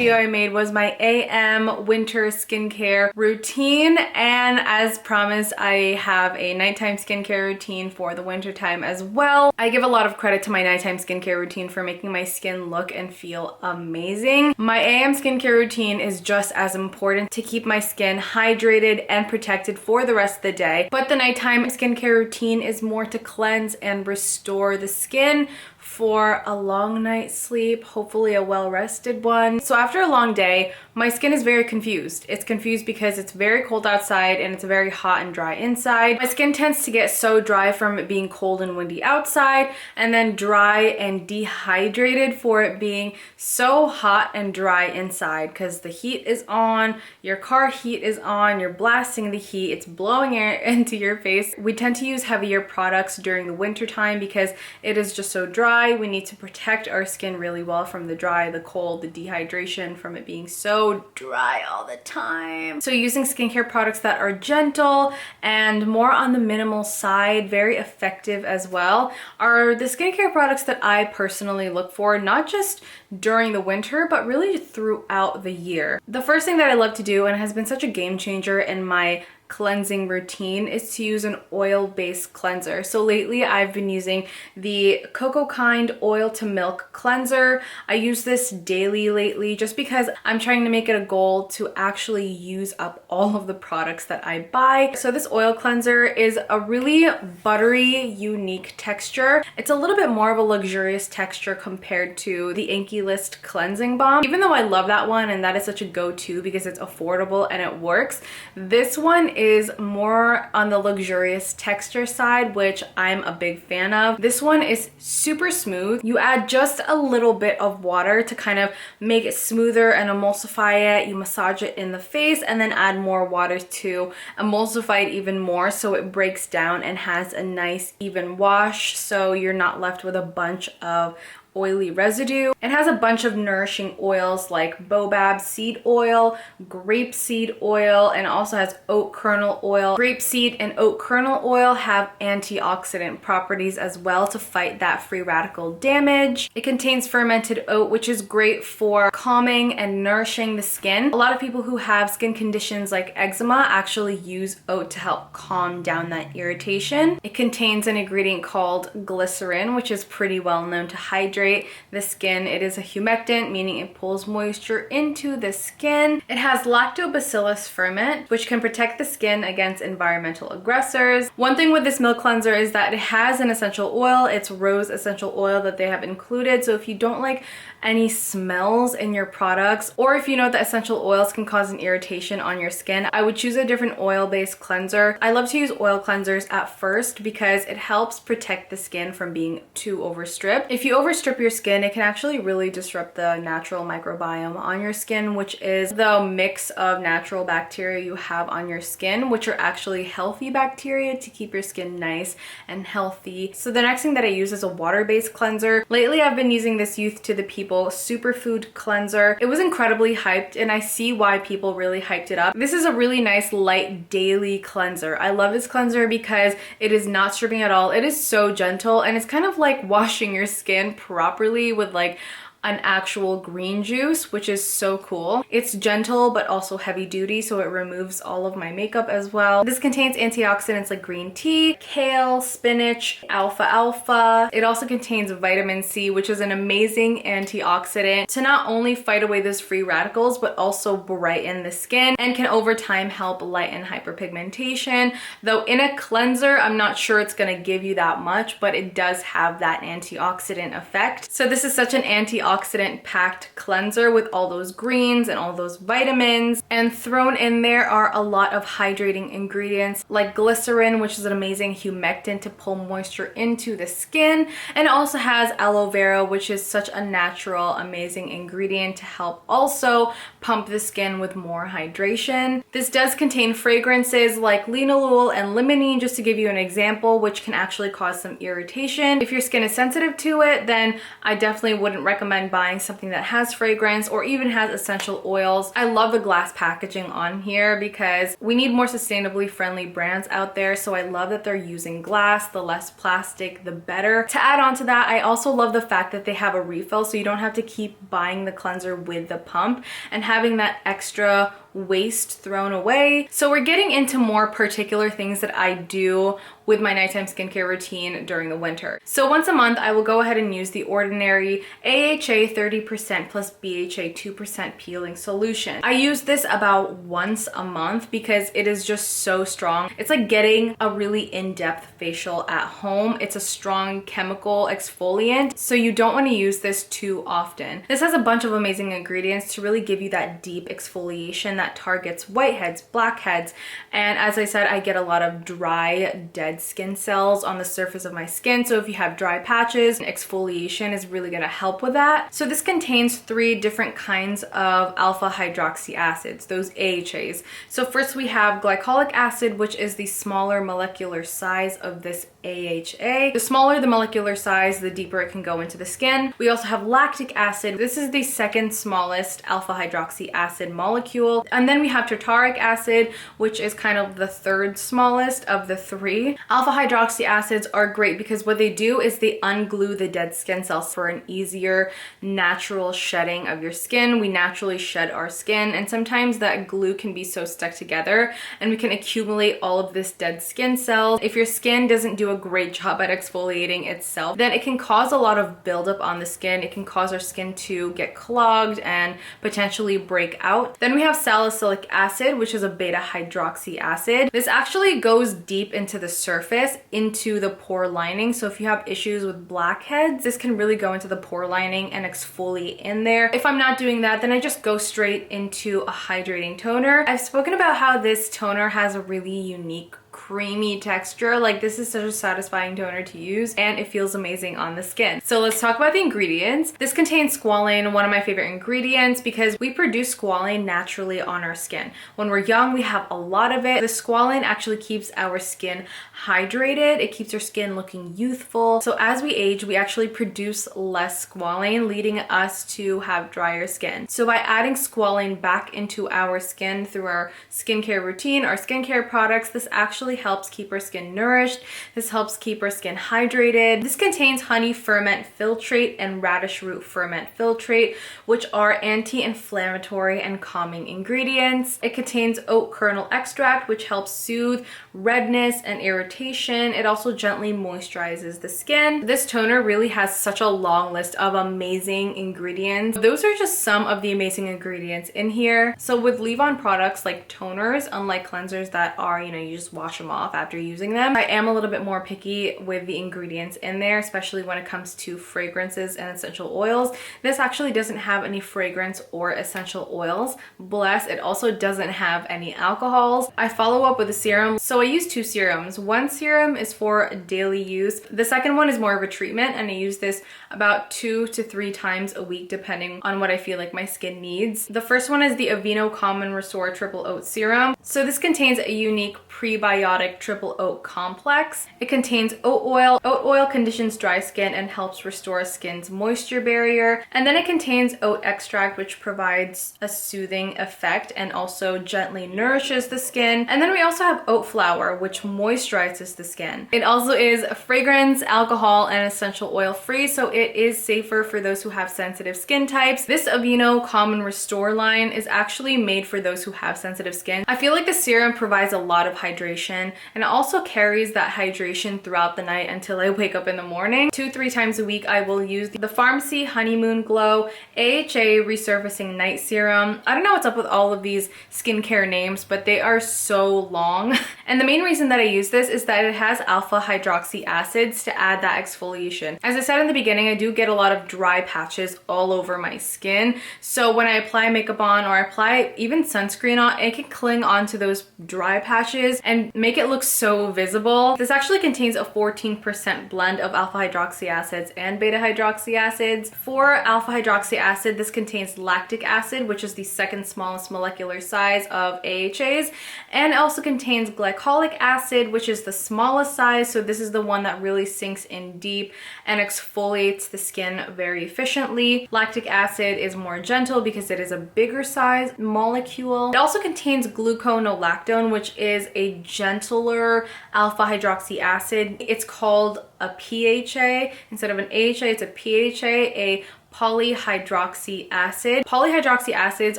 video I made was my AM winter skincare routine, and as promised, I have a nighttime skincare routine for the winter time as well. I give a lot of credit to my nighttime skincare routine for making my skin look and feel amazing. My AM skincare routine is just as important to keep my skin hydrated and protected for the rest of the day, but the nighttime skincare routine is more to cleanse and restore the skin for a long night's sleep, hopefully a well-rested one. So after a long day, my skin is very confused. It's confused because it's very cold outside and it's very hot and dry inside. My skin tends to get so dry from it being cold and windy outside, and then dry and dehydrated for it being so hot and dry inside, because the heat is on, your car heat is on, you're blasting the heat, it's blowing air into your face. We tend to use heavier products during the winter time because it is just so dry. We need to protect our skin really well from the dry, the cold, the dehydration from it being so dry all the time. So using skincare products that are gentle and more on the minimal side, very effective as well, are the skincare products that I personally look for, not just during the winter, but really throughout the year. The first thing that I love to do, and has been such a game changer in my cleansing routine, is to use an oil-based cleanser. So lately I've been using the Cocoa Kind oil to milk cleanser. I use this daily lately just because I'm trying to make it a goal to actually use up all of the products that I buy. So this oil cleanser is a really buttery, unique texture. It's a little bit more of a luxurious texture compared to the Inkey List cleansing balm. Even though I love that one and that is such a go-to because it's affordable and it works, this one is more on the luxurious texture side, which I'm a big fan of. This one is super smooth. You add just a little bit of water to kind of make it smoother and emulsify it. You massage it in the face and then add more water to emulsify it even more so it breaks down and has a nice even wash, so you're not left with a bunch of oily residue. It has a bunch of nourishing oils like baobab seed oil, grapeseed oil, and also has oat kernel oil. Grapeseed and oat kernel oil have antioxidant properties as well to fight that free radical damage. It contains fermented oat, which is great for calming and nourishing the skin. A lot of people who have skin conditions like eczema actually use oat to help calm down that irritation. It contains an ingredient called glycerin, which is pretty well known to hydrate the skin. It is a humectant, meaning it pulls moisture into the skin. It has lactobacillus ferment, which can protect the skin against environmental aggressors. One thing with this milk cleanser is that it has an essential oil. It's rose essential oil that they have included. So if you don't like any smells in your products, or if you know that essential oils can cause an irritation on your skin, I would choose a different oil-based cleanser. I love to use oil cleansers at first because it helps protect the skin from being too overstripped. If you overstrip your skin, it can actually really disrupt the natural microbiome on your skin, which is the mix of natural bacteria you have on your skin, which are actually healthy bacteria to keep your skin nice and healthy. So the next thing that I use is a water-based cleanser. Lately, I've been using this Youth to the People superfood cleanser. It was incredibly hyped, and I see why people really hyped it up. This is a really nice light daily cleanser. I love this cleanser because it is not stripping at all. It is so gentle, and it's kind of like washing your skin properly with like an actual green juice, which is so cool. It's gentle but also heavy duty, so it removes all of my makeup as well. This contains antioxidants like green tea, kale, spinach, alfalfa. It also contains vitamin C, which is an amazing antioxidant to not only fight away those free radicals, but also brighten the skin and can over time help lighten hyperpigmentation. Though in a cleanser, I'm not sure it's gonna give you that much, but it does have that antioxidant effect. So this is such an antioxidant packed cleanser with all those greens and all those vitamins, and thrown in there are a lot of hydrating ingredients like glycerin, which is an amazing humectant to pull moisture into the skin, and it also has aloe vera, which is such a natural amazing ingredient to help also pump the skin with more hydration. This does contain fragrances like linalool and limonene, just to give you an example, which can actually cause some irritation. If your skin is sensitive to it, then I definitely wouldn't recommend recommend buying something that has fragrance or even has essential oils. I love the glass packaging on here because we need more sustainably friendly brands out there, so I love that they're using glass. The less plastic, the better. To add on to that, I also love the fact that they have a refill, so you don't have to keep buying the cleanser with the pump and having that extra waste thrown away. So we're getting into more particular things that I do with my nighttime skincare routine during the winter. So once a month, I will go ahead and use the Ordinary AHA 30% plus BHA 2% peeling solution. I use this about once a month because it is just so strong. It's like getting a really in-depth facial at home. It's a strong chemical exfoliant, so you don't want to use this too often. This has a bunch of amazing ingredients to really give you that deep exfoliation that targets whiteheads, blackheads, and as I said, I get a lot of dry, dead skin cells on the surface of my skin. So if you have dry patches, exfoliation is really going to help with that. So this contains 3 different kinds of alpha hydroxy acids, those AHAs. So first we have glycolic acid, which is the smaller molecular size of this AHA. The smaller the molecular size, the deeper it can go into the skin. We also have lactic acid. This is the second smallest alpha hydroxy acid molecule. And then we have tartaric acid, which is kind of the third smallest of the 3. Alpha hydroxy acids are great because what they do is they unglue the dead skin cells for an easier natural shedding of your skin. We naturally shed our skin, and sometimes that glue can be so stuck together and we can accumulate all of this dead skin cells. If your skin doesn't do a great job at exfoliating itself, then it can cause a lot of buildup on the skin. It can cause our skin to get clogged and potentially break out. Then we have salicylic acid, which is a beta hydroxy acid. This actually goes deep into the surface, into the pore lining. So if you have issues with blackheads, this can really go into the pore lining and exfoliate in there. If I'm not doing that, then I just go straight into a hydrating toner. I've spoken about how this toner has a really unique creamy texture. Like, this is such a satisfying toner to use and it feels amazing on the skin. So let's talk about the ingredients. This contains squalane, one of my favorite ingredients, because we produce squalane naturally on our skin. When we're young, we have a lot of it. The squalane actually keeps our skin hydrated. It keeps our skin looking youthful. So as we age, we actually produce less squalane, leading us to have drier skin. So by adding squalane back into our skin through our skincare routine, our skincare products, this actually helps keep our skin nourished. This helps keep our skin hydrated. This contains honey ferment filtrate and radish root ferment filtrate, which are anti-inflammatory and calming ingredients. It contains oat kernel extract, which helps soothe redness and irritation. It also gently moisturizes the skin. This toner really has such a long list of amazing ingredients. Those are just some of the amazing ingredients in here. So with leave-on products like toners, unlike cleansers that are, you just wash them off after using them, I am a little bit more picky with the ingredients in there, especially when it comes to fragrances and essential oils. This actually doesn't have any fragrance or essential oils. Bless, it also doesn't have any alcohols. I follow up with a serum. So I use 2 serums. One serum is for daily use. The second one is more of a treatment, and I use this about 2 to 3 times a week depending on what I feel like my skin needs. The first one is the Aveeno Common Restore Triple Oat Serum. So this contains a unique prebiotic triple oat complex. It contains oat oil. Oat oil conditions dry skin and helps restore skin's moisture barrier. And then it contains oat extract, which provides a soothing effect and also gently nourishes the skin. And then we also have oat flour, which moisturizes the skin. It also is fragrance, alcohol, and essential oil free, so it is safer for those who have sensitive skin types. This Aveeno Common Restore line is actually made for those who have sensitive skin. I feel like the serum provides a lot of hydration, and it also carries that hydration throughout the night until I wake up in the morning. 2-3 times a week I will use the Pharmacy Honeymoon Glow AHA Resurfacing Night Serum. I don't know what's up with all of these skincare names, but they are so long. And the main reason that I use this is that it has alpha hydroxy acids to add that exfoliation. As I said in the beginning, I do get a lot of dry patches all over my skin. So when I apply makeup on or apply even sunscreen on, it can cling onto those dry patches and make it look so visible. This actually contains a 14% blend of alpha hydroxy acids and beta hydroxy acids. For alpha hydroxy acid, this contains lactic acid, which is the second smallest molecular size of AHAs, and it also contains glycolic acid, which is the smallest size. So this is the one that really sinks in deep and exfoliates the skin very efficiently. Lactic acid is more gentle because it is a bigger size molecule. It also contains gluconolactone, which is a gentler alpha hydroxy acid. It's called a PHA. Instead of an AHA, it's a PHA, a polyhydroxy acid. Polyhydroxy acids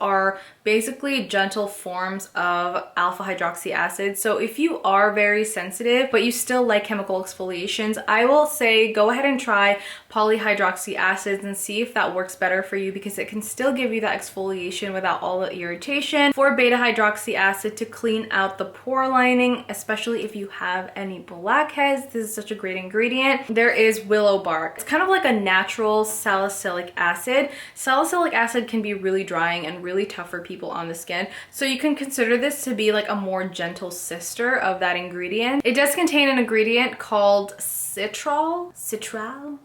are basically gentle forms of alpha hydroxy acid. So if you are very sensitive, but you still like chemical exfoliations, I will say go ahead and try polyhydroxy acids and see if that works better for you, because it can still give you that exfoliation without all the irritation. For beta hydroxy acid, to clean out the pore lining, especially if you have any blackheads, this is such a great ingredient. There is willow bark. It's kind of like a natural salicylic acid. Salicylic acid can be really drying and really tough for people on the skin, so you can consider this to be like a more gentle sister of that ingredient. It does contain an ingredient called citral.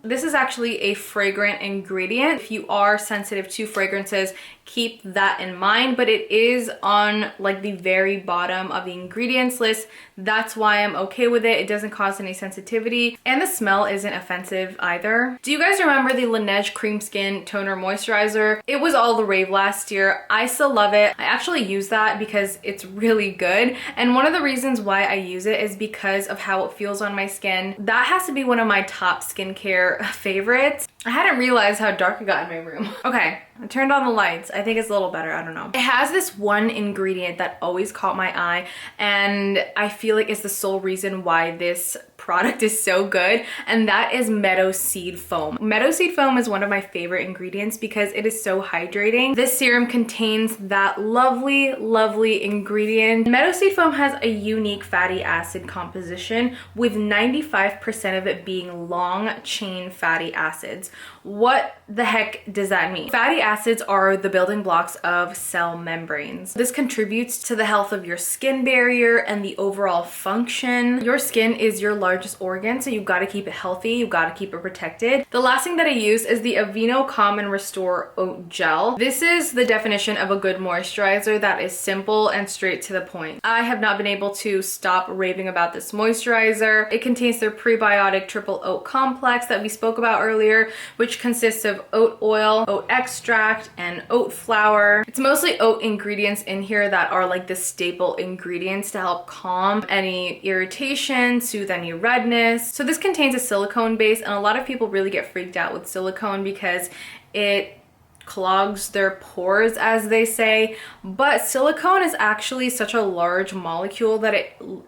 This is actually a fragrant ingredient. If you are sensitive to fragrances, keep that in mind, but it is on like the very bottom of the ingredients list. That's why I'm okay with it. It doesn't cause any sensitivity, and the smell isn't offensive either. Do you guys remember the Laneige Cream Skin Toner Moisturizer? It was all the rave last year. I still love it. I actually use that because it's really good, and one of the reasons why I use it is because of how it feels on my skin. That has to be one of my top skincare favorites. I hadn't realized how dark it got in my room. Okay, I turned on the lights. I think it's a little better, I don't know. It has this one ingredient that always caught my eye, and I feel like it's the sole reason why this product is so good, and that is meadow seed foam. Meadow seed foam is one of my favorite ingredients because it is so hydrating. This serum contains that lovely ingredient. Meadow seed foam has a unique fatty acid composition, with 95% of it being long chain fatty acids. What the heck does that mean? Fatty acids are the building blocks of cell membranes. This contributes to the health of your skin barrier and the overall function. Your skin is your largest organ, so you've got to keep it healthy, you've got to keep it protected. The last thing that I use is the Aveeno Calm and Restore Oat Gel. This is the definition of a good moisturizer that is simple and straight to the point. I have not been able to stop raving about this moisturizer. It contains their prebiotic triple oat complex that we spoke about earlier, which consists of oat oil, oat extract, and oat flour. It's mostly oat ingredients in here that are like the staple ingredients to help calm any irritation, soothe any redness. So this contains a silicone base, and a lot of people really get freaked out with silicone because it clogs their pores, as they say, but silicone is actually such a large molecule that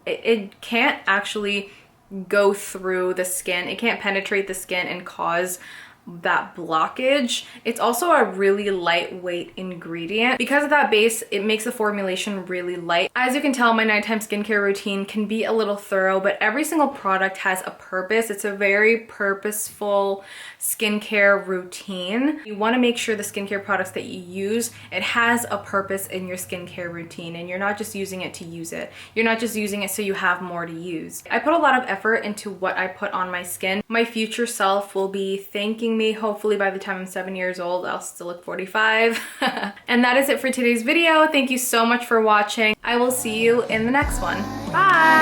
it can't actually go through the skin. It can't penetrate the skin and cause that blockage. It's also a really lightweight ingredient. Because of that base, it makes the formulation really light. As you can tell, my nighttime skincare routine can be a little thorough, but every single product has a purpose. It's a very purposeful skincare routine. You want to make sure the skincare products that you use, it has a purpose in your skincare routine, and you're not just using it to use it. You're not just using it so you have more to use. I put a lot of effort into what I put on my skin. My future self will be thanking me. Hopefully by the time I'm 7 years old, I'll still look 45. And that is it for today's video. Thank you so much for watching. I will see you in the next one. Bye!